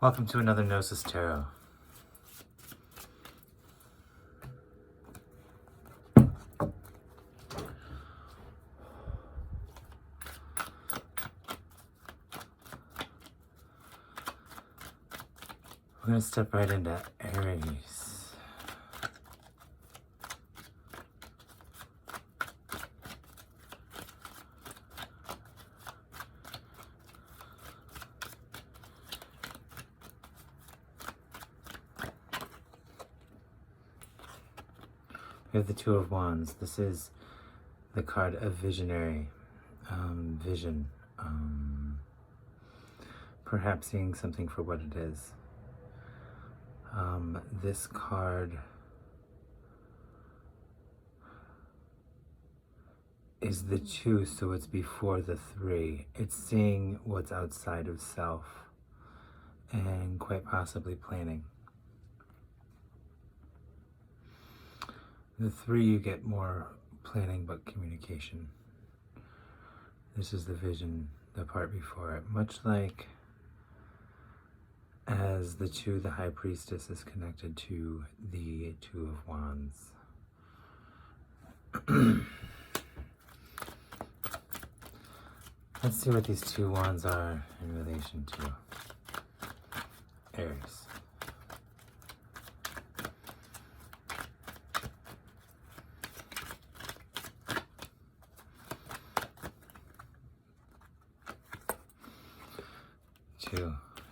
Welcome to another Gnosis Tarot. We're going to step right into Aries. We have the Two of Wands. This is the card of visionary, vision. Perhaps seeing something for what it is. This card is the 2, so it's before the 3. It's seeing what's outside of self and quite possibly planning. The 3, you get more planning but communication. This is the vision, the part before it. Much like as the 2, the High Priestess is connected to the 2 of Wands. Let's see what these 2 wands are in relation to Aries.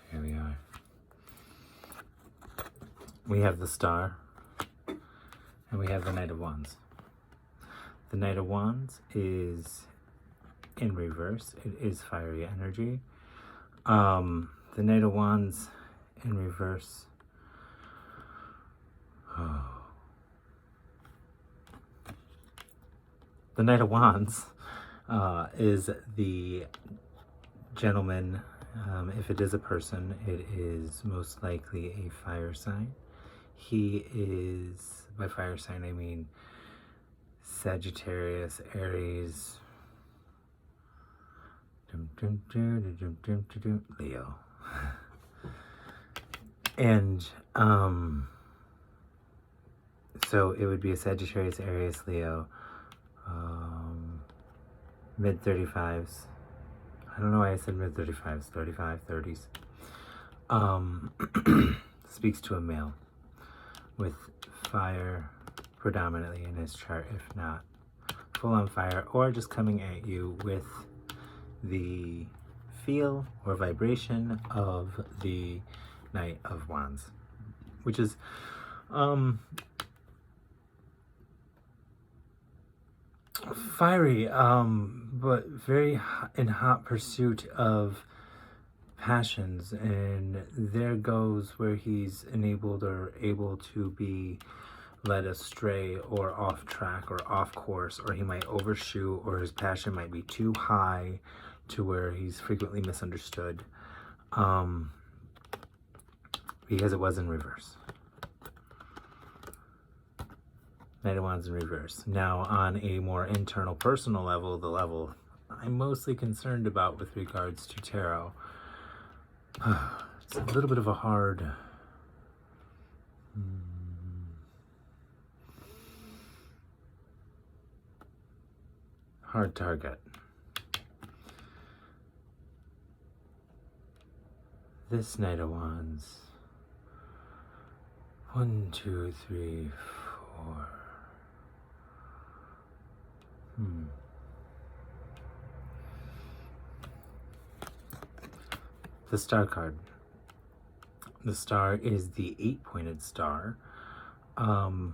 Here we are. We have the Star, and we have the Knight of Wands. The Knight of Wands is in reverse. It is fiery energy. The Knight of Wands in reverse. The Knight of Wands is the gentleman. If it is a person, it is most likely a fire sign. He is, by fire sign I mean Sagittarius, Aries, Leo. And so it would be a Sagittarius, Aries, Leo, mid-35s. I don't know why I said mid-35s, 35, 30s. Speaks to a male with fire predominantly in his chart, if not full on fire, or just coming at you with the feel or vibration of the Knight of Wands, which is fiery, but very in hot pursuit of passions, and there goes where he's enabled or able to be led astray or off track or off course, or he might overshoot, or his passion might be too high to where he's frequently misunderstood, because it was in reverse. Knight of Wands in reverse. Now, on a more internal, personal level, the level I'm mostly concerned about with regards to tarot, it's a little bit of a hard target. This Knight of Wands, 1, 2, 3, 4. The Star card. The Star is the 8-pointed star. 1,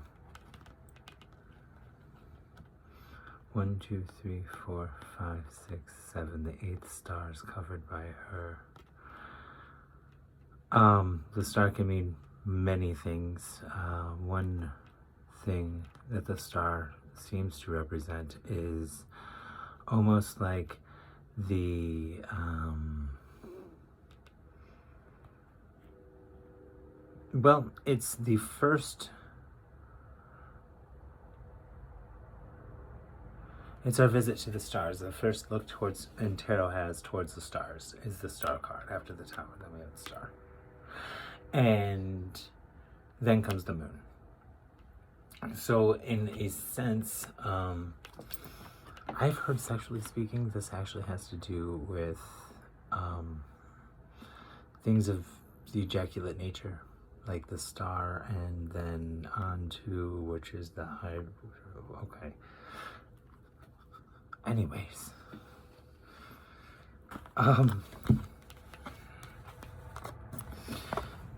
2, 3, 4, 5, 6, 7. The 8th star is covered by her. The star can mean many things. One thing that the star seems to represent is almost like the well, it's the first, it's our visit to the stars. The first look and tarot has towards the stars is the Star card. After the Tower, then we have the Star. And then comes the moon. So in a sense, I've heard, sexually speaking, this actually has to do with things of the ejaculate nature, like the star, and then on to, which is the hive. Okay. Anyways.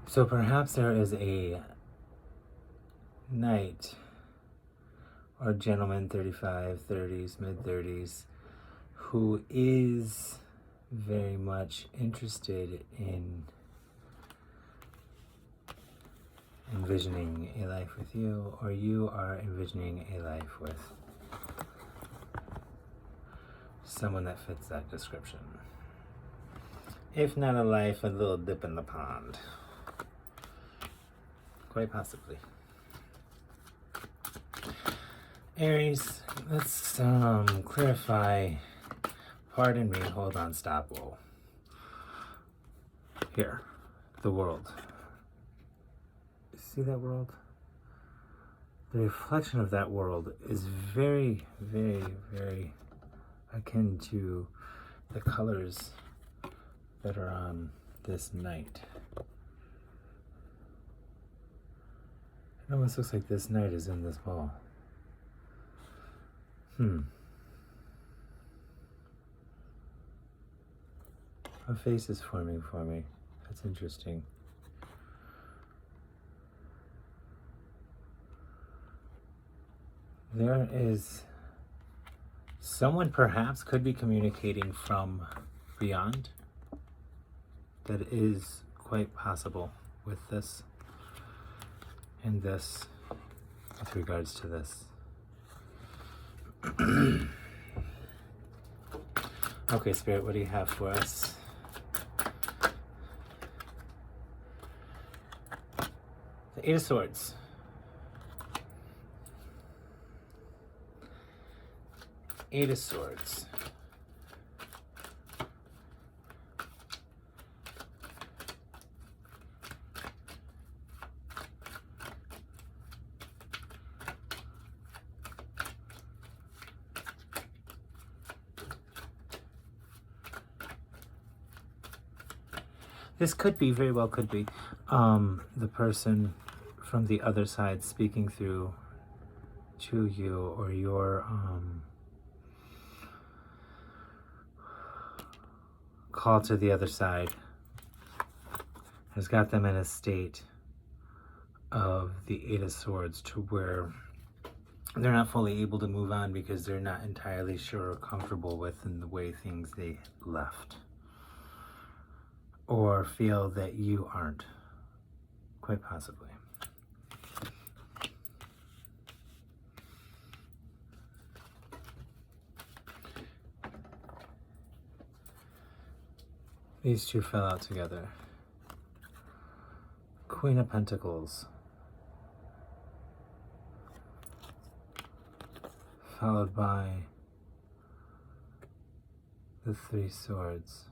So perhaps there is a knight or gentleman, 35, 30s, mid-30s, who is very much interested in envisioning a life with you, or you are envisioning a life with someone that fits that description. If not a life, a little dip in the pond. Quite possibly. Aries, let's clarify. Pardon me, hold on, stop, whoa. Here, the world. See that world? The reflection of that world is very, very, very akin to the colors that are on this night. It almost looks like this night is in this ball. A face is forming for me. That's interesting. There is someone perhaps could be communicating from beyond. That is quite possible with this and this, with regards to this. Okay, Spirit, what do you have for us? The Eight of Swords. Eight of Swords. This could be, very well could be, the person from the other side speaking through to you, or your call to the other side has got them in a state of the Eight of Swords to where they're not fully able to move on because they're not entirely sure or comfortable with in the way things they left, or feel that you aren't, quite possibly. These two fell out together. Queen of Pentacles, followed by the Three Swords.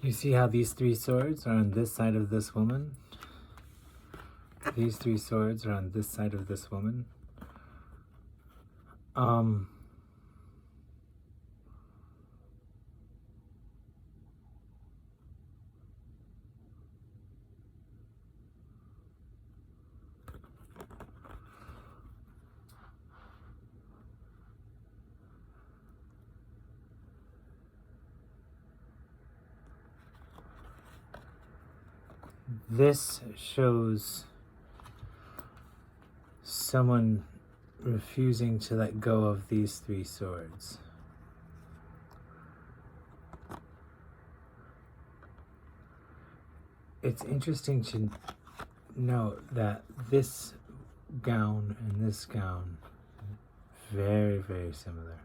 You see how these three swords are on this side of this woman? These three swords are on this side of this woman. This shows someone refusing to let go of these three swords. It's interesting to note that this gown and this gown, very, very similar.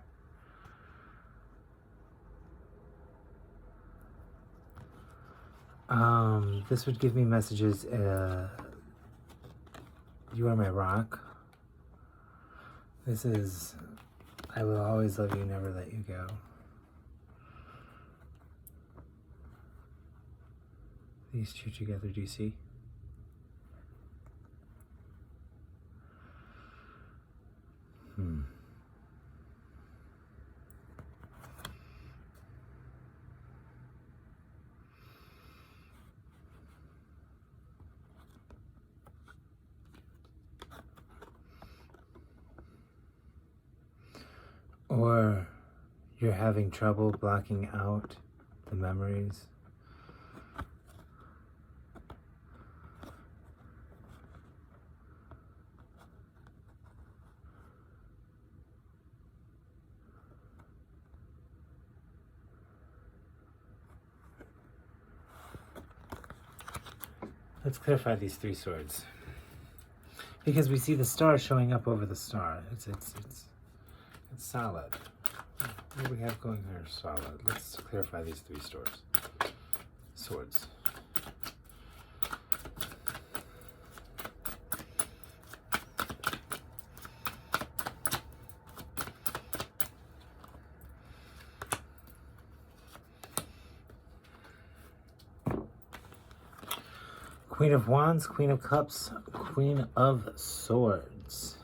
This would give me messages, you are my rock. This is, I will always love you, never let you go. these two together, do you see? Or you're having trouble blocking out the memories. Let's clarify these three swords. Because we see the star showing up over the star. It's solid. What do we have going here? Solid. Let's clarify these three swords. Queen of Wands, Queen of Cups, Queen of Swords.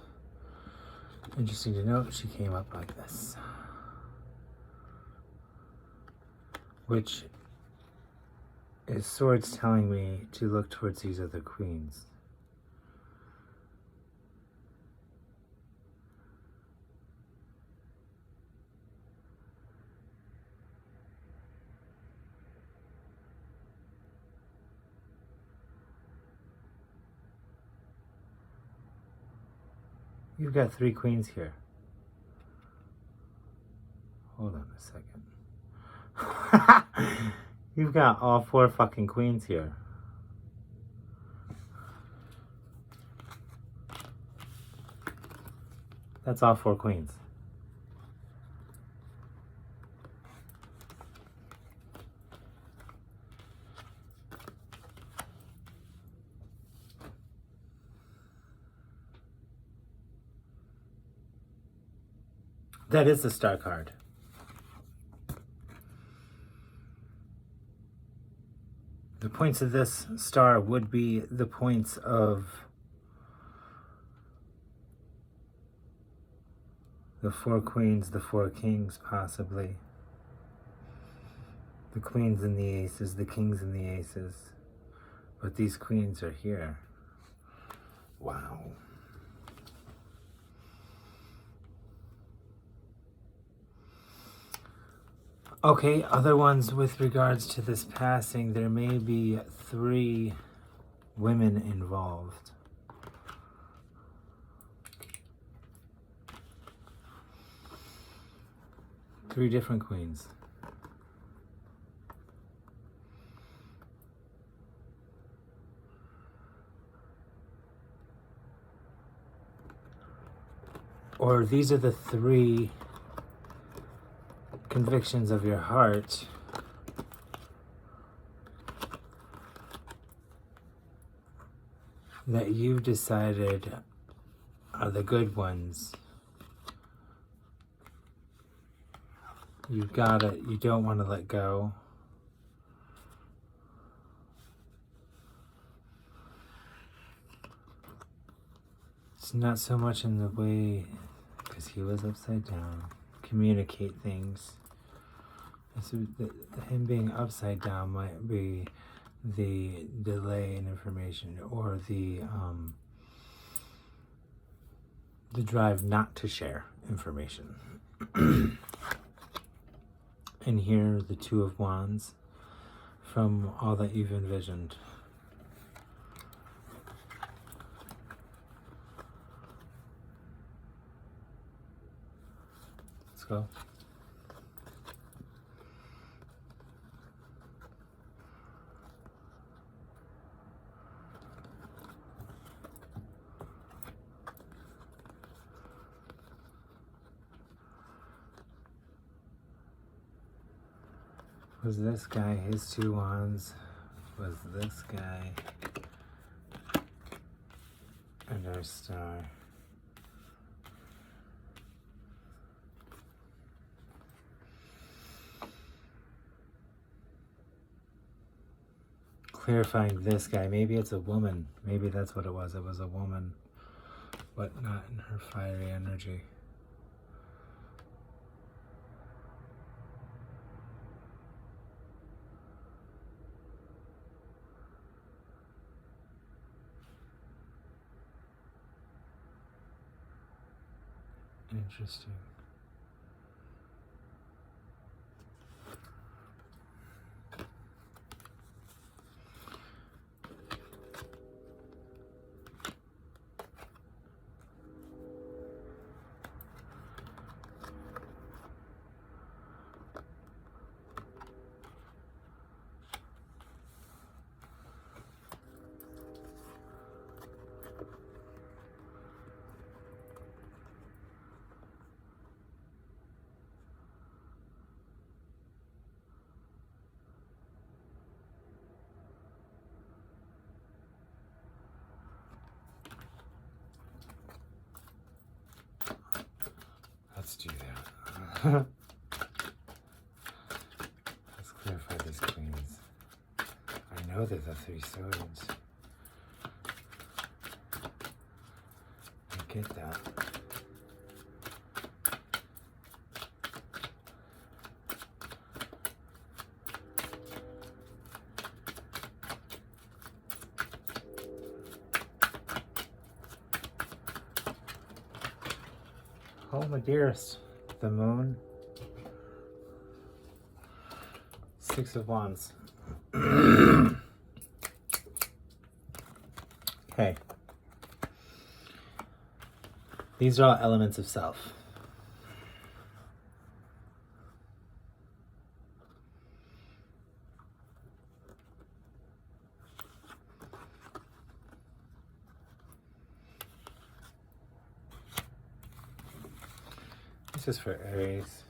Interesting to note, she came up like this. Which is swords telling me to look towards these other queens. You've got three queens here. Hold on a second. You've got all four fucking queens here. That's all four queens. That is the star card. The points of this star would be the points of the four queens, the four kings, possibly. The queens and the aces, the kings and the aces. But these queens are here. Wow. Okay, other ones with regards to this passing, there may be three women involved. Three different queens. Or these are the three convictions of your heart that you've decided are the good ones. You've got it. You don't want to let go. It's not so much in the way, because he was upside down, communicate things. So him being upside down might be the delay in information, or the drive not to share information. And here, the Two of Wands, from all that you've envisioned. Let's go. Was this guy, his two wands, was this guy, and our star. clarifying this guy. Maybe it's a woman. Maybe that's what it was. It was a woman, but not in her fiery energy. Interesting. Let's do that. Let's clarify these queens. I know they're the three swords. I get that. Oh, my dearest. The moon. Six of Wands. Okay. These are all elements of self. This is for Aries.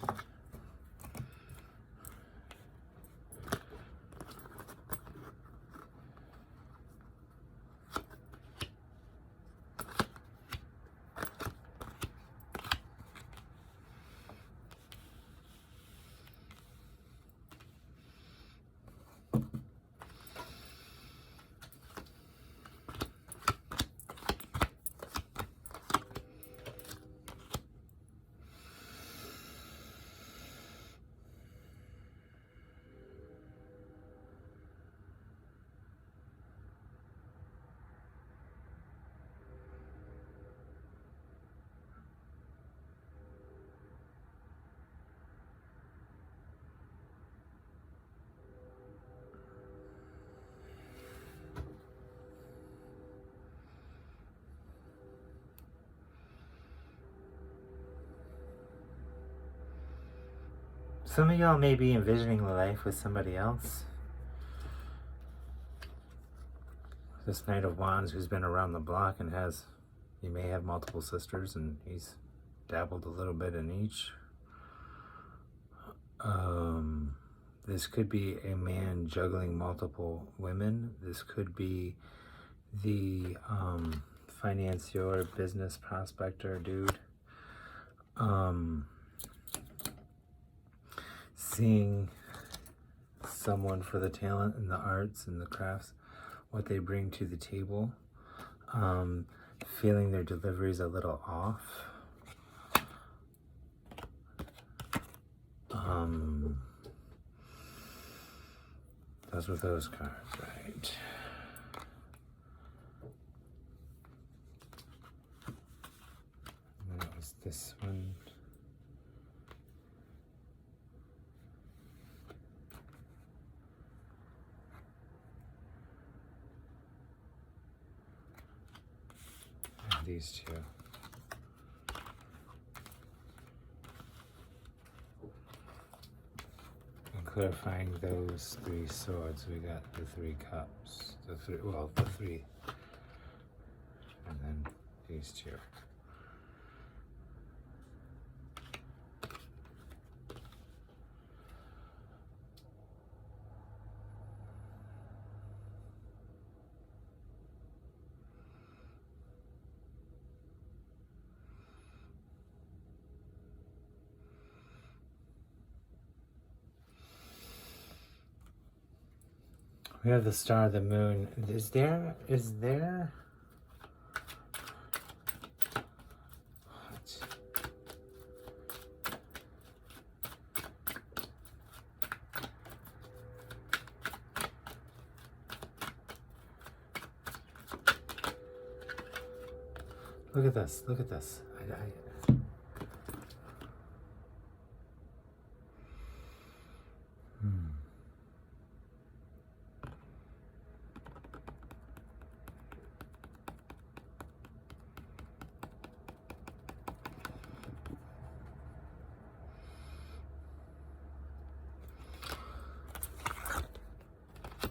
Some of y'all may be envisioning a life with somebody else. This Knight of Wands who's been around the block and he may have multiple sisters and he's dabbled a little bit in each. This could be a man juggling multiple women. This could be the financier, business prospector dude. Seeing someone for the talent and the arts and the crafts, what they bring to the table. Feeling their delivery's a little off. Those were those cards, right? And that was this one. And these two. Clarifying those three swords, we got the three cups, the three, and then these two. We have the star, the moon. Is there? Look at this. Look at this.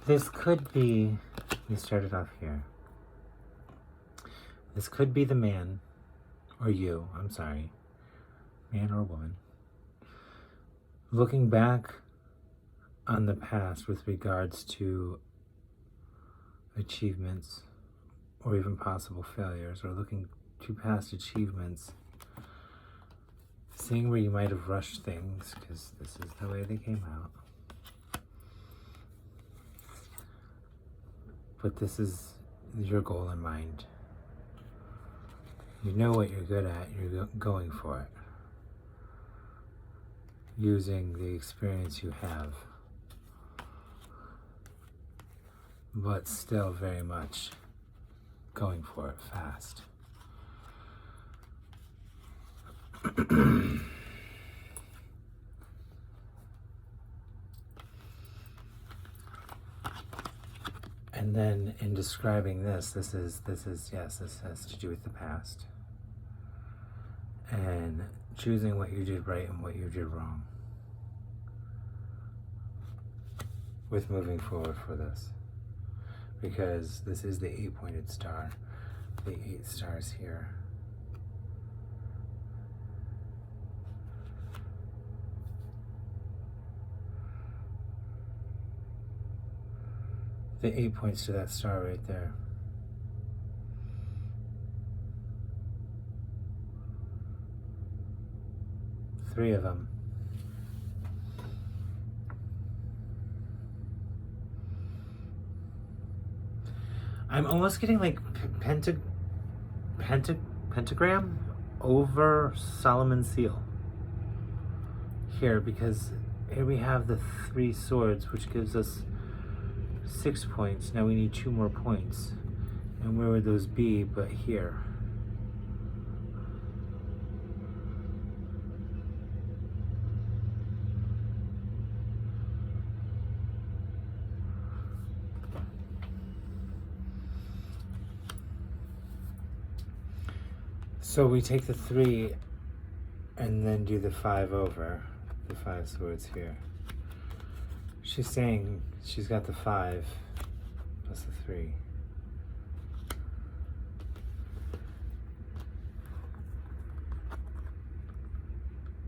This could be, we started off here. This could be the man, or you, I'm sorry, man or woman, looking back on the past with regards to achievements or even possible failures, or looking to past achievements, seeing where you might have rushed things, because this is the way they came out. But this is your goal in mind. You know what you're good at, you're going for it. Using the experience you have. But still very much going for it fast. And then in describing this has to do with the past. And choosing what you did right and what you did wrong. With moving forward for this. Because this is the 8-pointed star. The 8 stars here. The 8 points to that star right there. Three of them. I'm almost getting like pentagram over Solomon's seal here, because here we have the 3 swords, which gives us 6 points. Now we need 2 more points. And where would those be but here? So we take the 3 and then do the 5 over, the 5 swords here. She's saying she's got the 5 plus the 3.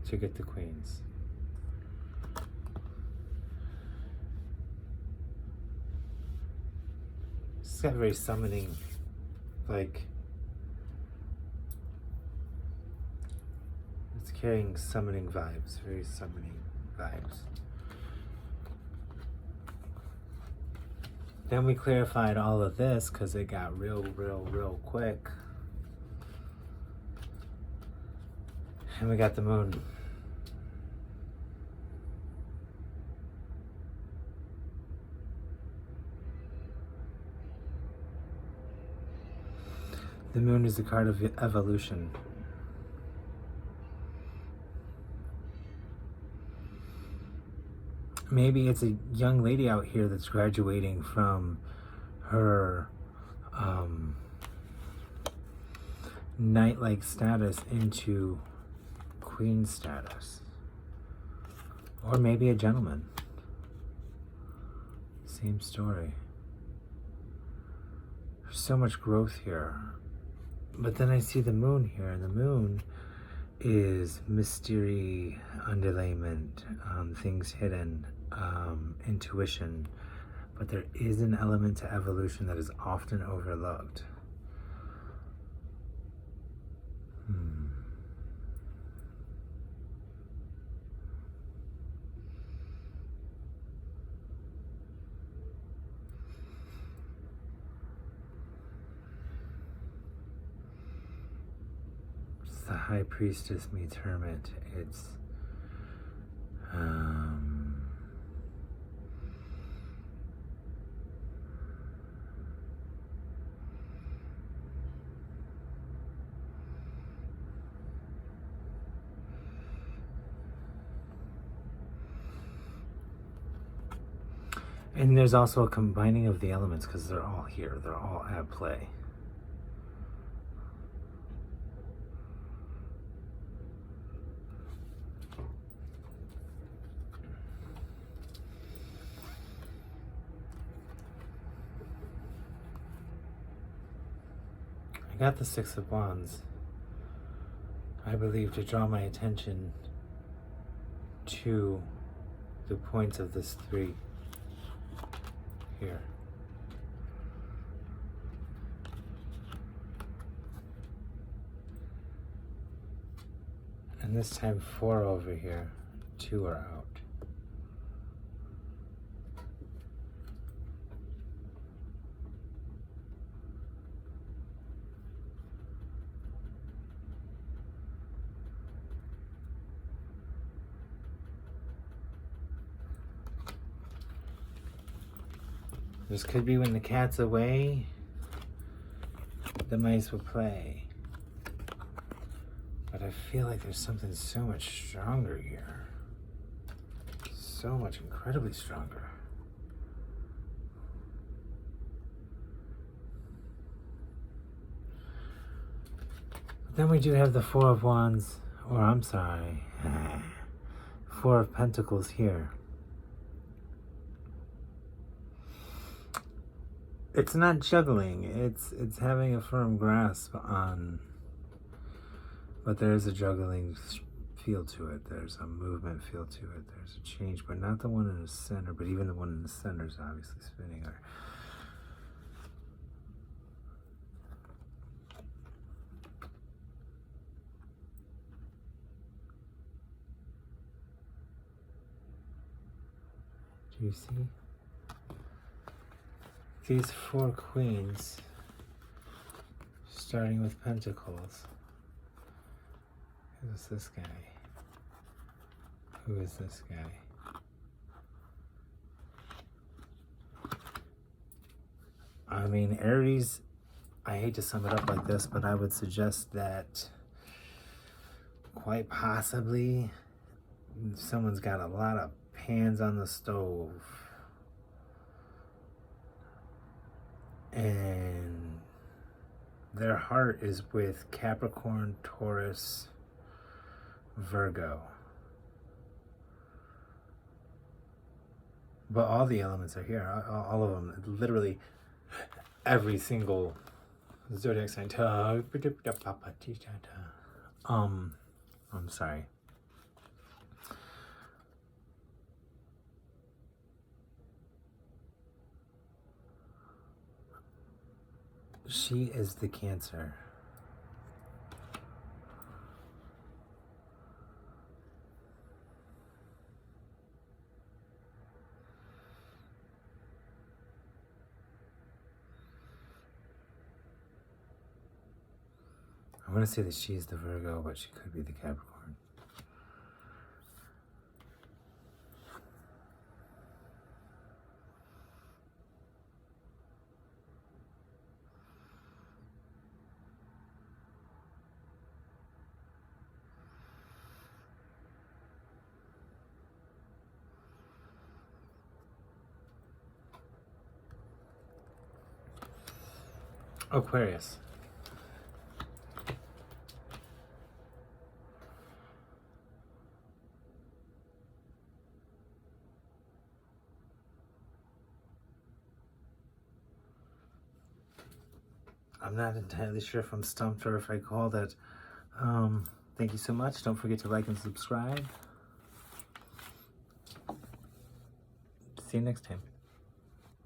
To get the queens. She's got very summoning, like, it's carrying summoning vibes, very summoning vibes. Then we clarified all of this because it got real quick. And we got the moon. The moon is the card of evolution. Maybe it's a young lady out here that's graduating from her knight-like status into queen status. Or maybe a gentleman. Same story. There's so much growth here. But then I see the moon here, and the moon is mystery, underlayment, things hidden, intuition. But there is an element to evolution that is often overlooked. the High Priestess meets Hermit. It's and there's also a combining of the elements because they're all here. They're all at play. I got the Six of Wands, I believe, to draw my attention to the points of this 3 here. And this time 4 over here, 2 are out. This could be when the cat's away, the mice will play. But I feel like there's something so much stronger here. So much incredibly stronger. But then we do have the 4 of Wands, or I'm sorry, 4 of Pentacles here. It's not juggling, it's having a firm grasp on, but there is a juggling feel to it. There's a movement feel to it. There's a change, but not the one in the center, but even the one in the center is obviously spinning. Or do you see? These 4 queens, starting with Pentacles. Who's this guy? Who is this guy? I mean, Aries, I hate to sum it up like this, but I would suggest that quite possibly someone's got a lot of pans on the stove. And their heart is with Capricorn, Taurus, Virgo. But all the elements are here. All of them. Literally every single zodiac sign. I'm sorry. She is the Cancer. I want to say that she's the Virgo, but she could be the Capricorn. Aquarius. I'm not entirely sure if I'm stumped or if I called it. Thank you so much. Don't forget to like and subscribe. See you next time.